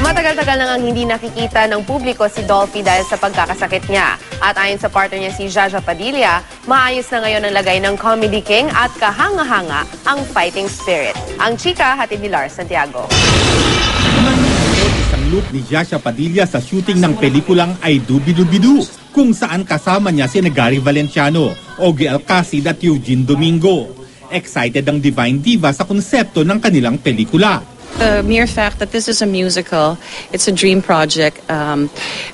Matagal-tagal nang hindi nakikita ng publiko si Dolphy dahil sa pagkakasakit niya. At ayon sa partner niya si Jaja Padilla, maayos na ngayon ang lagay ng Comedy King at kahanga-hanga ang fighting spirit. Ang chika, hatid ni Lars Santiago. Isang look ni Jaja Padilla sa shooting ng pelikulang Ay Dubi-Dubi-Du, kung saan kasama niya si Gary Valenciano, Ogie Alcacid at Eugene Domingo. Excited ang Divine Diva sa konsepto ng kanilang pelikula. The mere fact that this is a musical, it's a dream project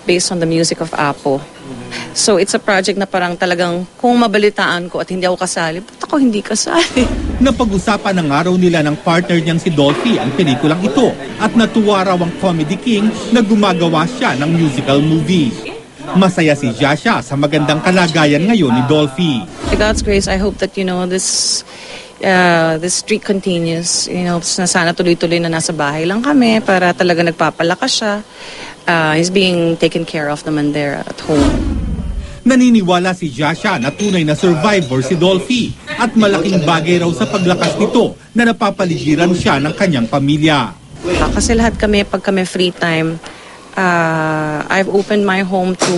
based on the music of Apo. So it's a project na parang talagang kung mabalitaan ko at hindi ako kasali, ba't ako hindi kasali? Napag-usapan ng araw nila ng partner niyang si Dolphy ang pelikulang ito at natuwa raw ang Comedy King na gumagawa siya ng musical movie. Masaya si Jaja sa magandang kalagayan ngayon ni Dolphy. By God's grace, I hope that, this streak continues. Sana tuloy-tuloy na nasa bahay lang kami para talaga nagpapalakas siya. He's being taken care of naman there at home. Naniniwala si Jaja na tunay na survivor si Dolphy at malaking bagay raw sa paglakas nito na napapaligiran siya ng kanyang pamilya. Kasi lahat kami, pag kami free time, I've opened my home to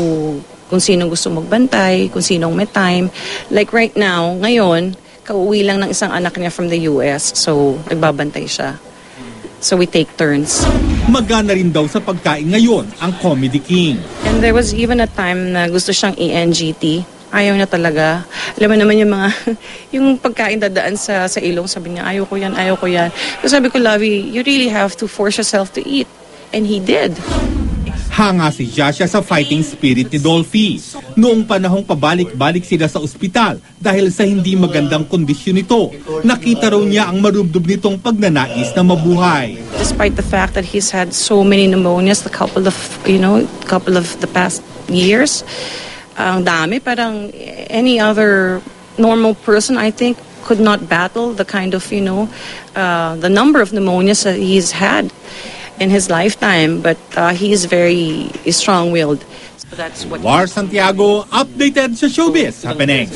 kung sino gusto magbantay, kung sinong may time. Like right now, ngayon, kauwi lang ng isang anak niya from the US, so nagbabantay siya. So we take turns. Magana rin daw sa pagkain ngayon ang Comedy King. And there was even a time na gusto siyang ENGT. Ayaw na talaga. Alam mo naman yung mga, yung pagkain dadaan sa ilong, sabi niya, ayaw ko yan, ayaw ko yan. So sabi ko, Lovey, you really have to force yourself to eat. And he did. Hanga si Jaja sa fighting spirit ni Dolphy. Noong panahong pabalik-balik sila sa ospital dahil sa hindi magandang kondisyon nito, nakita raw niya ang marubdob nitong pagnanais na mabuhay. Despite the fact that he's had so many pneumonias, couple of the past years, ang dami, parang any other normal person, I think, could not battle the kind of, the number of pneumonias that he's had in his lifetime, but he is very strong-willed. So that's what. Lars Santiago, updated sa Showbiz Happening.